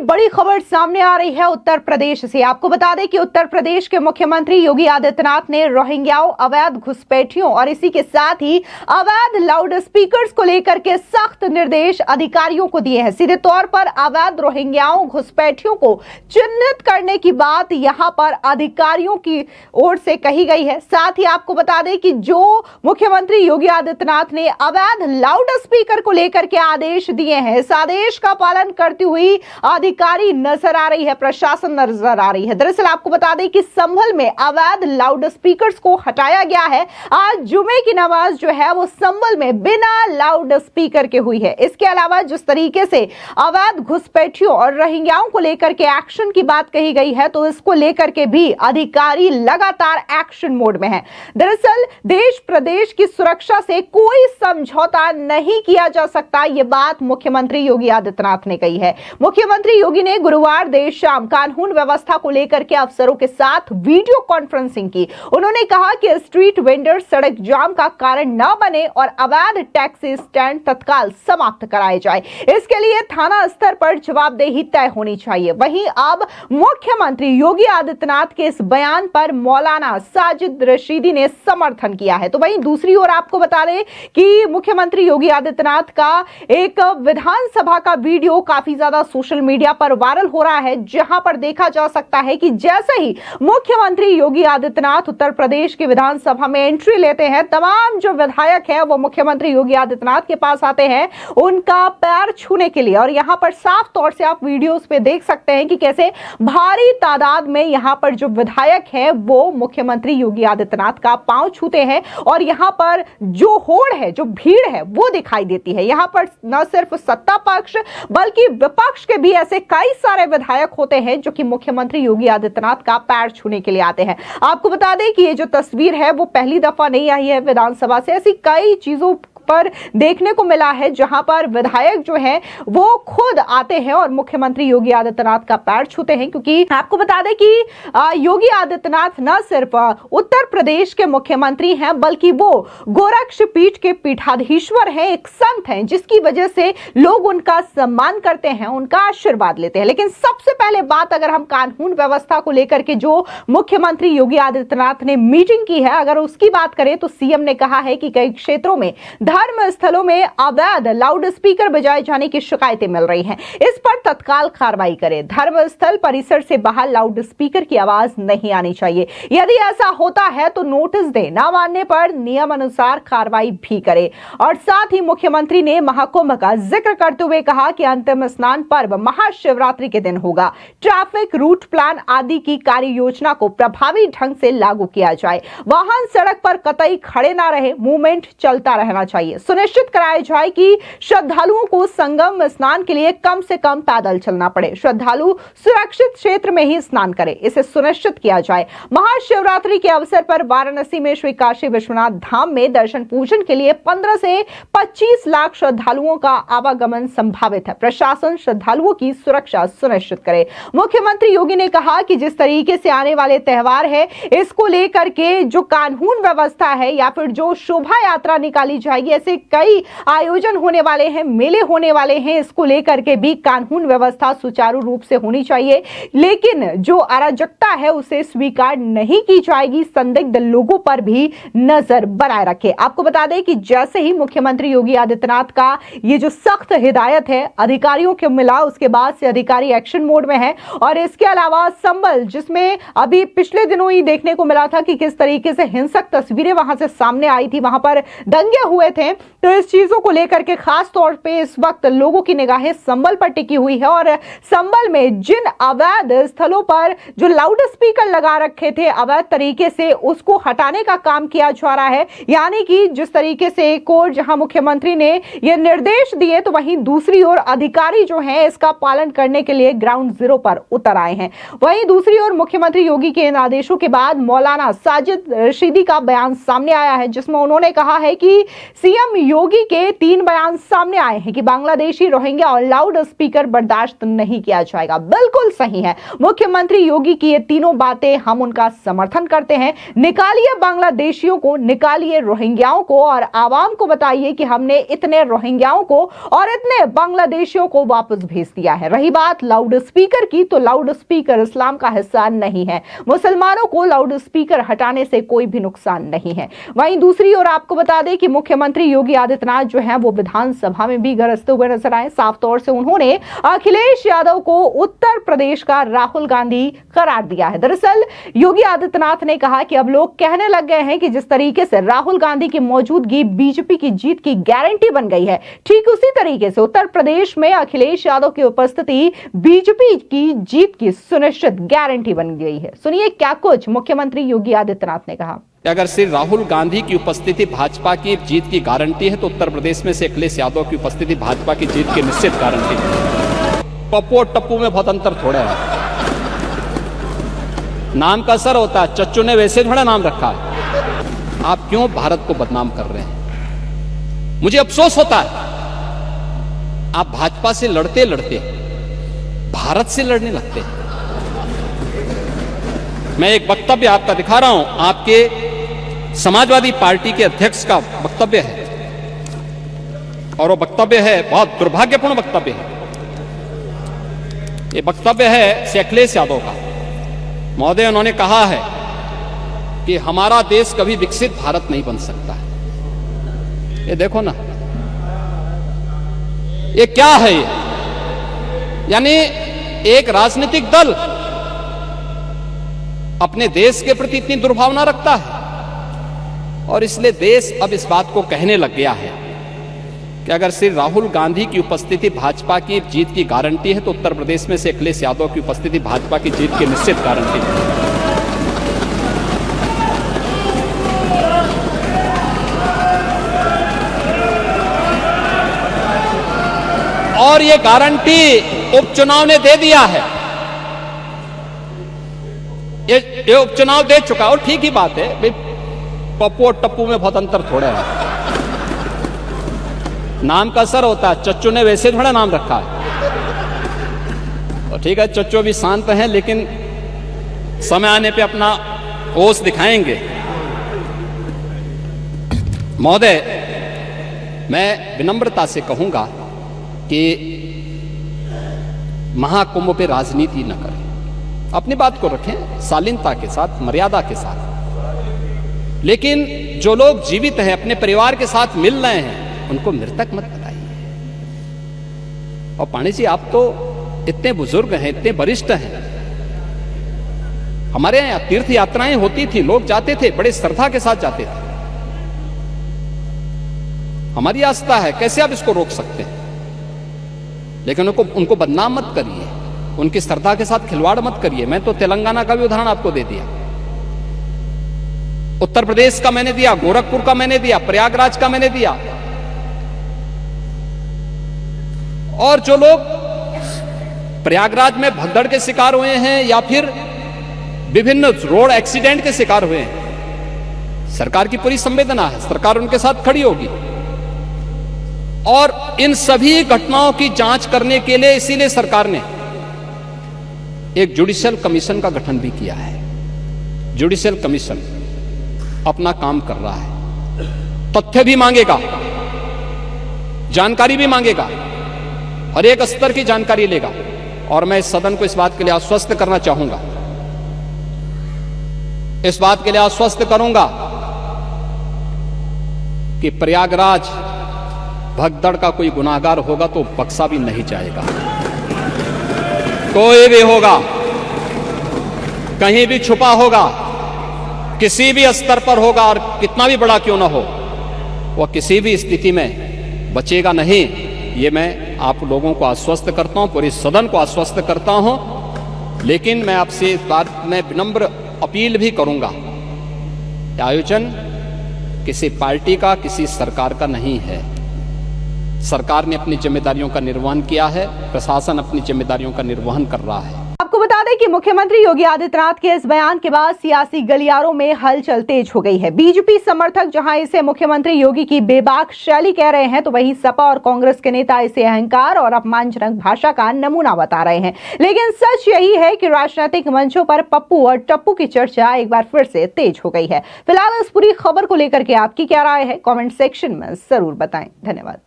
बड़ी खबर सामने आ रही है उत्तर प्रदेश से। आपको बता दें कि उत्तर प्रदेश के मुख्यमंत्री योगी आदित्यनाथ ने रोहिंग्याओं, अवैध घुसपैठियों और इसी के साथ ही अवैध लाउड स्पीकर्स को लेकर के सख्त निर्देश अधिकारियों को दिए हैं। सीधे तौर पर अवैध रोहिंग्याओं, घुसपैठियों को चिन्हित करने की बात यहां पर अधिकारियों की ओर से कही गई है। साथ ही आपको बता दें कि जो मुख्यमंत्री योगी आदित्यनाथ ने अवैध लाउड स्पीकर को लेकर के आदेश दिए हैं, इस आदेश का पालन करती हुई अधिकारी नजर आ रही है, प्रशासन नजर आ रही है। दरअसल आपको बता दें कि संभल में अवैध लाउड स्पीकर्स को हटाया गया है। आज जुमे की नमाज जो है वो संभल में बिना लाउड स्पीकर के हुई है। इसके अलावा जिस तरीके से अवैध घुसपैठियों और रोहिंग्याओं को लेकर के एक्शन की बात कही गई है, तो इसको लेकर के भी अधिकारी लगातार एक्शन मोड में है। दरअसल देश प्रदेश की सुरक्षा से कोई समझौता नहीं किया जा सकता, यह बात मुख्यमंत्री योगी आदित्यनाथ ने कही है। मुख्यमंत्री योगी ने गुरुवार देर शाम कानून व्यवस्था को लेकर के अफसरों के साथ वीडियो कॉन्फ्रेंसिंग की। उन्होंने कहा कि स्ट्रीट वेंडर सड़क जाम का कारण न बने और अवैध टैक्सी स्टैंड तत्काल समाप्त कराए जाए। इसके लिए थाना स्तर पर जवाबदेही तय होनी चाहिए। वहीं अब मुख्यमंत्री योगी आदित्यनाथ के इस बयान पर मौलाना साजिद रशीदी ने समर्थन किया है। तो वहीं दूसरी ओर आपको बता दें कि मुख्यमंत्री योगी आदित्यनाथ का एक विधानसभा का वीडियो काफी ज्यादा सोशल मीडिया पर वायरल हो रहा है, जहां पर देखा जा सकता है कि जैसे ही मुख्यमंत्री योगी आदित्यनाथ उत्तर प्रदेश की विधानसभा में एंट्री लेते हैं, तमाम जो विधायक हैं वो मुख्यमंत्री योगी आदित्यनाथ के पास आते हैं उनका पैर छूने के लिए। और यहां पर साफ तौर से आप वीडियोस पे देख सकते हैं कि कैसे भारी तादाद में यहां पर जो विधायक हैं वो मुख्यमंत्री योगी आदित्यनाथ का पांव छूते हैं। और यहां पर जो होड़ है, जो भीड़ है वो दिखाई देती है। यहां पर न सिर्फ सत्ता पक्ष बल्कि विपक्ष के भी ऐसे कई सारे विधायक होते हैं जो कि मुख्यमंत्री योगी आदित्यनाथ का पैर छूने के लिए आते हैं। आपको बता दें कि ये जो तस्वीर है वो पहली दफा नहीं आई है विधानसभा से। ऐसी कई चीजों पर देखने को मिला है जहां पर विधायक जो हैं वो खुद आते हैं और मुख्यमंत्री योगी आदित्यनाथ का पैर छूते हैं। क्योंकि आपको बता दें कि योगी आदित्यनाथ न सिर्फ उत्तर प्रदेश के मुख्यमंत्री हैं बल्कि वो गोरक्ष पीठ के पीठाधीश्वर हैं, एक संत हैं, जिसकी वजह से लोग उनका सम्मान करते हैं, उनका आशीर्वाद लेते हैं। लेकिन सबसे पहले बात अगर हम कानून व्यवस्था को लेकर के जो मुख्यमंत्री योगी आदित्यनाथ ने मीटिंग की है, अगर उसकी बात करें तो सीएम ने कहा है कि कई क्षेत्रों में धर्म स्थलों में अवैध लाउड स्पीकर बजाए जाने की शिकायतें मिल रही हैं, इस पर तत्काल कार्रवाई करें। धर्म स्थल परिसर से बाहर लाउड स्पीकर की आवाज नहीं आनी चाहिए। यदि ऐसा होता है तो नोटिस दें, ना मानने पर नियम अनुसार कार्रवाई भी करें। और साथ ही मुख्यमंत्री ने महाकुंभ का जिक्र करते हुए कहा कि अंतिम स्नान पर्व महाशिवरात्रि के दिन होगा। ट्रैफिक रूट प्लान आदि की कार्य योजना को प्रभावी ढंग से लागू किया जाए। वाहन सड़क पर कतई खड़े ना रहे, मूवमेंट चलता रहना चाहिए। सुनिश्चित कराया जाए कि श्रद्धालुओं को संगम स्नान के लिए कम से कम पैदल चलना पड़े। श्रद्धालु सुरक्षित क्षेत्र में ही स्नान करें, इसे सुनिश्चित किया जाए। महाशिवरात्रि के अवसर पर वाराणसी में श्री काशी विश्वनाथ धाम में दर्शन पूजन के लिए 15 से 25 लाख श्रद्धालुओं का आवागमन संभावित है। प्रशासन श्रद्धालुओं की सुरक्षा सुनिश्चित करे। मुख्यमंत्री योगी ने कहा कि जिस तरीके से आने वाले त्योहार है, इसको लेकर के जो कानून व्यवस्था है या फिर जो शोभा यात्रा निकाली जाएगी, ऐसे कई आयोजन होने वाले हैं, मेले होने वाले हैं, इसको लेकर के भी कानून व्यवस्था सुचारू रूप से होनी चाहिए। लेकिन जो अराजकता है उसे स्वीकार नहीं की जाएगी। संदिग्ध लोगों पर भी नजर बनाए रखे। आपको बता दें कि जैसे ही मुख्यमंत्री योगी आदित्यनाथ का ये जो सख्त हिदायत है अधिकारियों को मिला, उसके बाद से अधिकारी एक्शन मोड में है। और इसके अलावा संभल, जिसमें अभी पिछले दिनों ही देखने को मिला था कि किस तरीके से हिंसक तस्वीरें वहां से सामने आई थी, वहां पर दंगे हुए थे, तो इस चीजों को लेकर के खास तौर पे इस वक्त लोगों की निगाहें संभल पर टिकी हुई है। और संभल में जिन अवैध स्थलों पर जो लाउड स्पीकर लगा रखे थे अवैध तरीके से, उसको हटाने का काम किया जा रहा है। यानी कि जिस तरीके से एक और जहां मुख्यमंत्री ने यह निर्देश दिए, तो वहीं दूसरी ओर अधिकारी जो हैं इसका पालन करने के लिए ग्राउंड जीरो पर उतर आए हैं। वहीं दूसरी ओर मुख्यमंत्री योगी के इन आदेशों के बाद मौलाना साजिद रशीदी का बयान सामने आया है, जिसमें उन्होंने कहा है कि सीएम योगी के 3 बयान सामने आए हैं कि बांग्लादेशी रोहिंग्या और लाउड स्पीकर बर्दाश्त नहीं किया जाएगा। बिल्कुल सही है, मुख्यमंत्री योगी की ये तीनों बातें हम उनका समर्थन करते हैं। निकालिए बांग्लादेशियों को, निकालिए रोहिंग्याओं को और आवाम को बताइए कि हमने इतने रोहिंग्याओं को और इतने बांग्लादेशियों को वापस भेज दिया है। रही बात लाउड स्पीकर की, तो लाउड स्पीकर इस्लाम का हिस्सा नहीं है। मुसलमानों को लाउड स्पीकर हटाने से कोई भी नुकसान नहीं है। वहीं दूसरी ओर आपको बता दें कि मुख्यमंत्री योगी आदित्यनाथ जो है वो विधानसभा में भी गरजते हुए नजर आए। साफ तौर से उन्होंने अखिलेश यादव को उत्तर प्रदेश का राहुल गांधी करार दिया है। दरअसल योगी आदित्यनाथ ने कहा कि अब लोग कहने लग गए हैं कि जिस तरीके से राहुल गांधी की मौजूदगी बीजेपी की जीत की गारंटी बन गई है, ठीक उसी तरीके से उत्तर प्रदेश में अखिलेश यादव की उपस्थिति बीजेपी की जीत की सुनिश्चित गारंटी बन गई है। सुनिए क्या कुछ मुख्यमंत्री योगी आदित्यनाथ ने कहा। अगर श्री राहुल गांधी की उपस्थिति भाजपा की जीत की गारंटी है तो उत्तर प्रदेश में से अखिलेश यादव की उपस्थिति भाजपा की जीत की निश्चित गारंटी है। पप्पू और टप्पू में बहुत अंतर थोड़ा है। नाम का असर होता है, चच्चू ने वैसे थोड़ा नाम रखा है। आप क्यों भारत को बदनाम कर रहे हैं? मुझे अफसोस होता है, आप भाजपा से लड़ते लड़ते भारत से लड़ने लगते हैं। मैं एक वक्तव्य आपका दिखा रहा हूं, आपके समाजवादी पार्टी के अध्यक्ष का वक्तव्य है और वो वक्तव्य है बहुत दुर्भाग्यपूर्ण वक्तव्य है। ये वक्तव्य है श्री अखिलेश यादव का। महोदय, उन्होंने कहा है कि हमारा देश कभी विकसित भारत नहीं बन सकता है। ये देखो ना, ये क्या है? ये यानी एक राजनीतिक दल अपने देश के प्रति इतनी दुर्भावना रखता है और इसलिए देश अब इस बात को कहने लग गया है कि अगर श्री राहुल गांधी की उपस्थिति भाजपा की जीत की गारंटी है तो उत्तर प्रदेश में से अखिलेश यादव की उपस्थिति भाजपा की जीत की निश्चित गारंटी है। और ये गारंटी उपचुनाव ने दे दिया है। ये उपचुनाव दे चुका और ठीक ही बात है भाई, पप्पू और टप्पू में बहुत अंतर थोड़ा है। नाम का असर होता है, चच्चू ने वैसे थोड़ा नाम रखा है। तो ठीक है, चच्चू भी शांत हैं लेकिन समय आने पे अपना होश दिखाएंगे। महोदय, मैं विनम्रता से कहूंगा कि महाकुंभ पे राजनीति न करें, अपनी बात को रखें शालीनता के साथ, मर्यादा के साथ। लेकिन जो लोग जीवित हैं, अपने परिवार के साथ मिल रहे हैं, उनको मृतक मत बताइए। और पांडे जी, आप तो इतने बुजुर्ग हैं, इतने वरिष्ठ हैं। हमारे यहां तीर्थ यात्राएं होती थी, लोग जाते थे, बड़े श्रद्धा के साथ जाते थे। हमारी आस्था है, कैसे आप इसको रोक सकते हैं? लेकिन उनको बदनाम मत करिए, उनकी श्रद्धा के साथ खिलवाड़ मत करिए। मैं तो तेलंगाना का भी उदाहरण आपको दे दिया, उत्तर प्रदेश का मैंने दिया, गोरखपुर का मैंने दिया, प्रयागराज का मैंने दिया। और जो लोग प्रयागराज में भगदड़ के शिकार हुए हैं या फिर विभिन्न रोड एक्सीडेंट के शिकार हुए हैं, सरकार की पूरी संवेदना है, सरकार उनके साथ खड़ी होगी। और इन सभी घटनाओं की जांच करने के लिए इसीलिए सरकार ने एक जुडिशियल कमीशन का गठन भी किया है। जुडिशियल कमीशन अपना काम कर रहा है, तथ्य भी मांगेगा, जानकारी भी मांगेगा, हर एक स्तर की जानकारी लेगा। और मैं इस सदन को इस बात के लिए आश्वस्त करना चाहूंगा, इस बात के लिए आश्वस्त करूंगा कि प्रयागराज भगदड़ का कोई गुनाहगार होगा तो बख्शा भी नहीं जाएगा। कोई भी होगा, कहीं भी छुपा होगा, किसी भी स्तर पर होगा, और कितना भी बड़ा क्यों ना हो, वह किसी भी स्थिति में बचेगा नहीं। ये मैं आप लोगों को आश्वस्त करता हूं, पूरे सदन को आश्वस्त करता हूं। लेकिन मैं आपसे इस बात में विनम्र अपील भी करूंगा, आयोजन किसी पार्टी का, किसी सरकार का नहीं है। सरकार ने अपनी जिम्मेदारियों का निर्वहन किया है, प्रशासन अपनी जिम्मेदारियों का निर्वहन कर रहा है। आपको बता दें दें कि मुख्यमंत्री योगी आदित्यनाथ के इस बयान के बाद सियासी गलियारों में हलचल तेज हो गई है। बीजेपी समर्थक जहां इसे मुख्यमंत्री योगी की बेबाक शैली कह रहे हैं, तो वहीं सपा और कांग्रेस के नेता इसे अहंकार और अपमानजनक भाषा का नमूना बता रहे हैं। लेकिन सच यही है कि राजनीतिक मंचों पर पप्पू और टप्पू की चर्चा एक बार फिर से तेज हो गई है। फिलहाल इस पूरी खबर को लेकर के आपकी क्या राय है, कमेंट सेक्शन में जरूर बताएं। धन्यवाद।